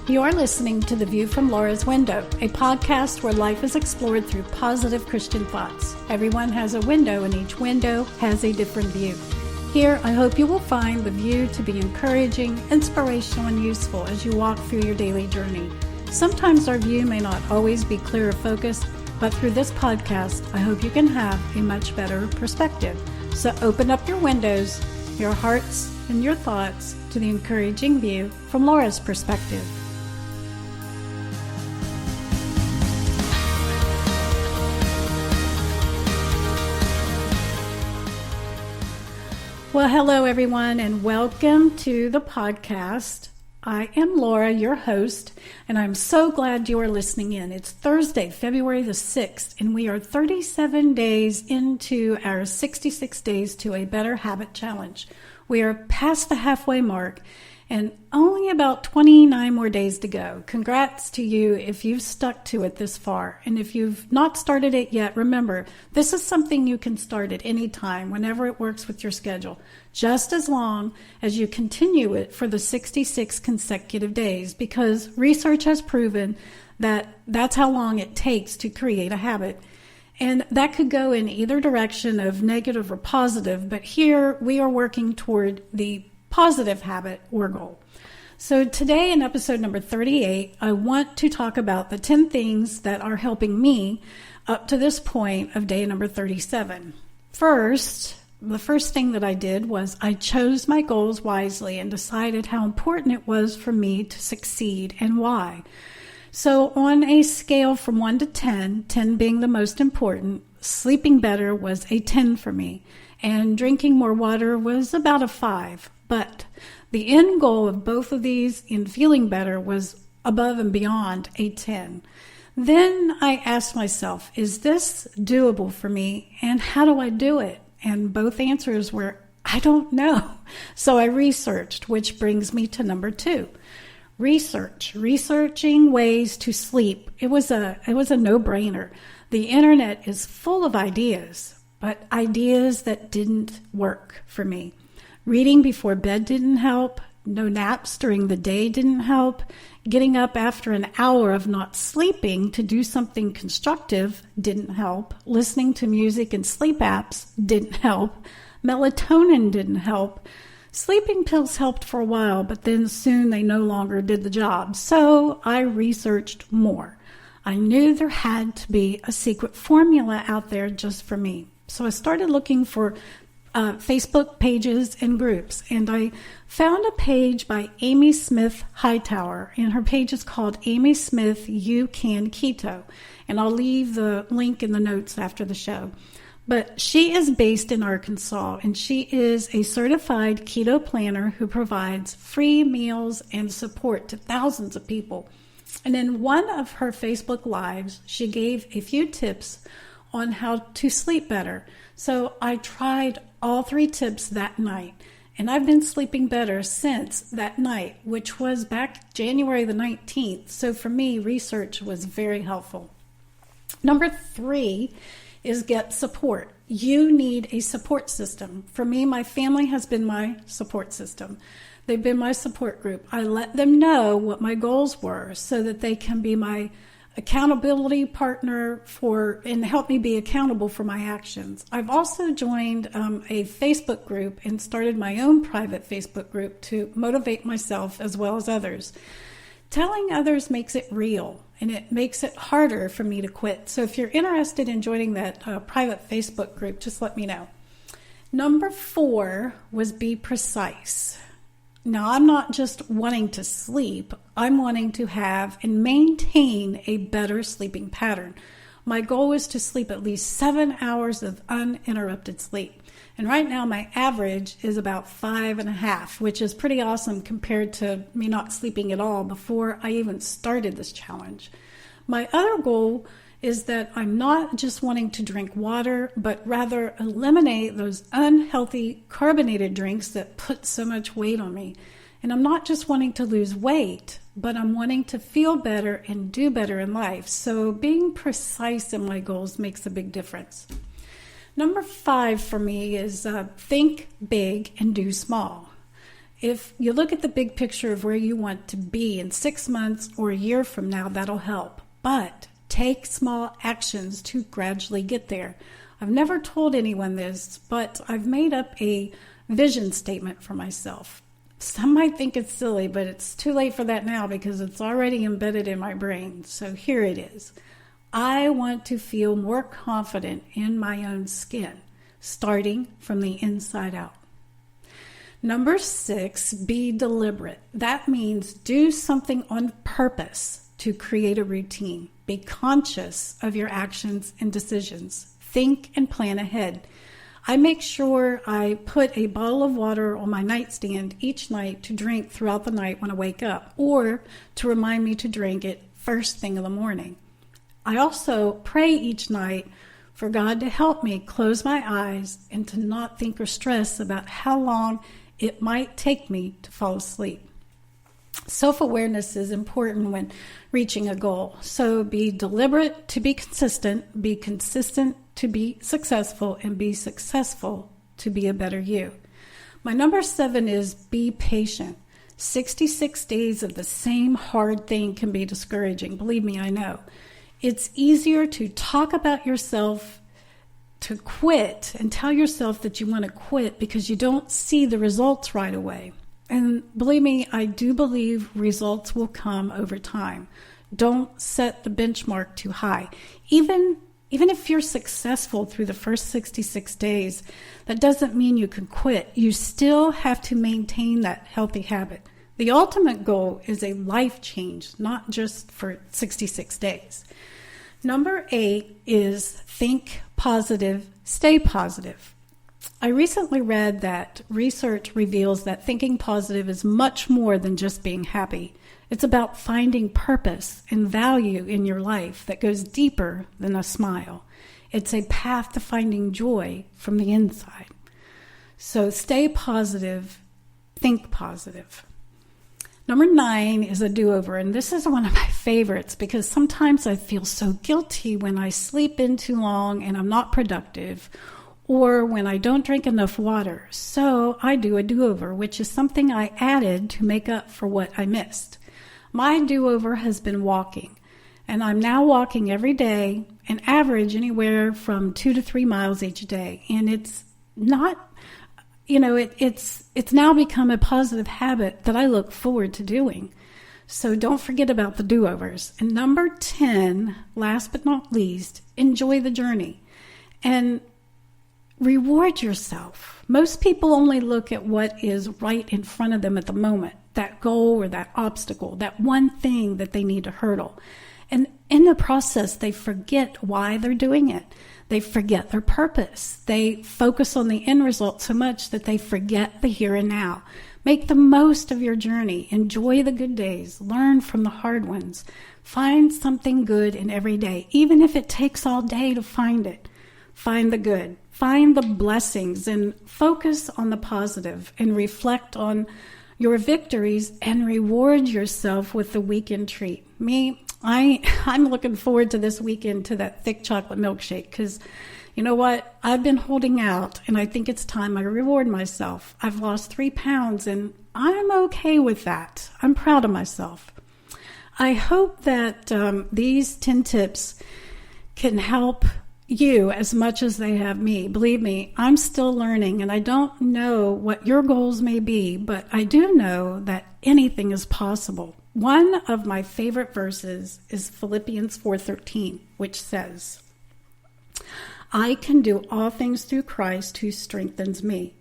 You're listening to The View from Laura's Window, a podcast where life is explored through positive Christian thoughts. Everyone has a window, and each window has a different view. Here, I hope you will find the view to be encouraging, inspirational, and useful as you walk through your daily journey. Sometimes our view may not always be clear or focused, but through this podcast, I hope you can have a much better perspective. So open up your windows, your hearts, and your thoughts to the encouraging view from Laura's perspective. Well, hello everyone, and welcome to the podcast. I am Laura, your host, and I'm so glad you are listening in. It's Thursday, February the 6th, and we are 37 days into our 66 Days to a Better Habit Challenge. We are past the halfway mark and only about 29 more days to go. Congrats to you if you've stuck to it this far. And if you've not started it yet, remember, this is something you can start at any time, whenever it works with your schedule, just as long as you continue it for the 66 consecutive days, because research has proven that that's how long it takes to create a habit. And that could go in either direction of negative or positive, but here we are working toward the positive habit or goal. So today in episode number 38, I want to talk about the 10 things that are helping me up to this point of day number 37. The first thing that I did was I chose my goals wisely and decided how important it was for me to succeed and why. So on a scale from 1 to 10, 10 being the most important, sleeping better was a 10 for me, and drinking more water was about a 5. But the end goal of both of these in feeling better was above and beyond a 10. Then I asked myself, is this doable for me, and how do I do it? And both answers were, I don't know. So I researched, which brings me to number 2. Researching ways to sleep. It was a no-brainer. The internet is full of ideas, but ideas that didn't work for me. Reading before bed didn't help. No naps during the day didn't help. Getting up after an hour of not sleeping to do something constructive didn't help. Listening to music and sleep apps didn't help. Melatonin didn't help. Sleeping pills helped for a while, but then soon they no longer did the job. So I researched more. I knew there had to be a secret formula out there just for me. So I started looking for Facebook pages and groups, and I found a page by Amy Smith Hightower, and her page is called Amy Smith You Can Keto, and I'll leave the link in the notes after the show. But she is based in Arkansas, and she is a certified keto planner who provides free meals and support to thousands of people. And in one of her Facebook Lives, she gave a few tips on how to sleep better. So I tried all 3 tips that night, and I've been sleeping better since that night, which was back January the 19th. So for me, research was very helpful. Number 3 is get support. You need a support system. For me, my family has been my support system. They've been my support group. I let them know what my goals were so that they can be my accountability partner and help me be accountable for my actions. I've also joined a Facebook group and started my own private Facebook group to motivate myself as well as others. Telling others makes it real, and it makes it harder for me to quit. So if you're interested in joining that private Facebook group, just let me know. Number 4 was be precise. Now, I'm not just wanting to sleep, I'm wanting to have and maintain a better sleeping pattern. My goal is to sleep at least 7 hours of uninterrupted sleep. And right now, my average is about 5.5, which is pretty awesome compared to me not sleeping at all before I even started this challenge. My other goal is that I'm not just wanting to drink water, but rather eliminate those unhealthy carbonated drinks that put so much weight on me. And I'm not just wanting to lose weight, but I'm wanting to feel better and do better in life. So being precise in my goals makes a big difference. Number 5 for me is think big and do small. If you look at the big picture of where you want to be in 6 months or a year from now, that'll help. But take small actions to gradually get there. I've never told anyone this, but I've made up a vision statement for myself. Some might think it's silly, but it's too late for that now because it's already embedded in my brain. So here it is. I want to feel more confident in my own skin, starting from the inside out. Number 6, be deliberate. That means do something on purpose to create a routine. Be conscious of your actions and decisions. Think and plan ahead. I make sure I put a bottle of water on my nightstand each night to drink throughout the night when I wake up, or to remind me to drink it first thing in the morning. I also pray each night for God to help me close my eyes and to not think or stress about how long it might take me to fall asleep. Self-awareness is important when reaching a goal. So be deliberate to be consistent to be successful, and be successful to be a better you. My number 7 is be patient. 66 days of the same hard thing can be discouraging. Believe me, I know. It's easier to talk about yourself, to quit and tell yourself that you want to quit because you don't see the results right away. And believe me, I do believe results will come over time. Don't set the benchmark too high. Even if you're successful through the first 66 days, that doesn't mean you can quit. You still have to maintain that healthy habit. The ultimate goal is a life change, not just for 66 days. Number 8 is think positive, stay positive. I recently read that research reveals that thinking positive is much more than just being happy. It's about finding purpose and value in your life that goes deeper than a smile. It's a path to finding joy from the inside. So stay positive, think positive. Number 9 is a do-over, and this is one of my favorites because sometimes I feel so guilty when I sleep in too long and I'm not productive, or when I don't drink enough water. So I do a do-over, which is something I added to make up for what I missed. My do-over has been walking, and I'm now walking every day, an average anywhere from 2 to 3 miles each day. And it's not, it's now become a positive habit that I look forward to doing. So don't forget about the do-overs. And number 10, last but not least, enjoy the journey and reward yourself. Most people only look at what is right in front of them at the moment, that goal or that obstacle, that one thing that they need to hurdle. And in the process, they forget why they're doing it. They forget their purpose. They focus on the end result so much that they forget the here and now. Make the most of your journey. Enjoy the good days. Learn from the hard ones. Find something good in every day, even if it takes all day to find it. Find the good. Find the blessings and focus on the positive and reflect on your victories and reward yourself with the weekend treat. I'm looking forward to this weekend to that thick chocolate milkshake because you know what? I've been holding out and I think it's time I reward myself. I've lost 3 pounds and I'm okay with that. I'm proud of myself. I hope that these 10 tips can help you as much as they have me. Believe me, I'm still learning and I don't know what your goals may be, but I do know that anything is possible. One of my favorite verses is Philippians 4:13, which says, I can do all things through Christ who strengthens me.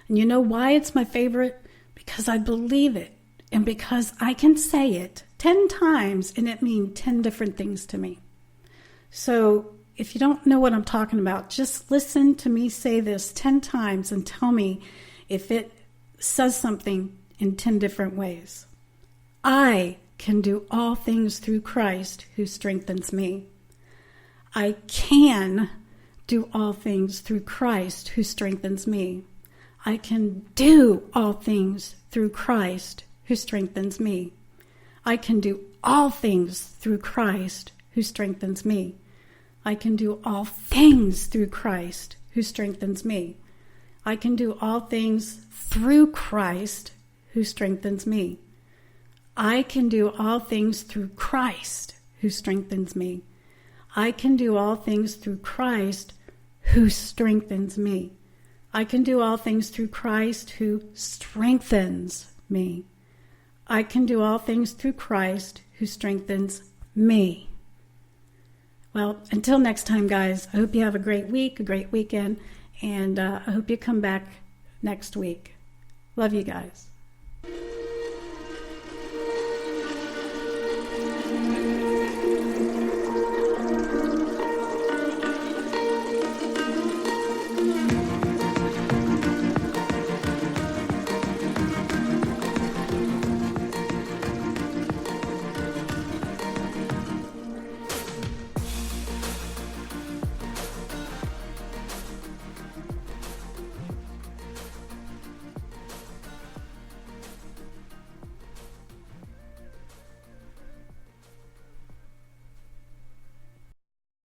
And you know why it's my favorite? Because I believe it and because I can say it 10 times and it means 10 different things to me. So if you don't know what I'm talking about, just listen to me say this 10 times and tell me if it says something in 10 different ways. I can do all things through Christ who strengthens me. I can do all things through Christ who strengthens me. I can do all things through Christ who strengthens me. I can do all things through Christ who strengthens me. I can do all things through Christ who strengthens me. I can do all things through Christ who strengthens me. I can do all things through Christ who strengthens me. I can do all things through Christ who strengthens me. I can do all things through Christ who strengthens me. I can do all things through Christ who strengthens me. Well, until next time, guys, I hope you have a great week, a great weekend, and I hope you come back next week. Love you guys.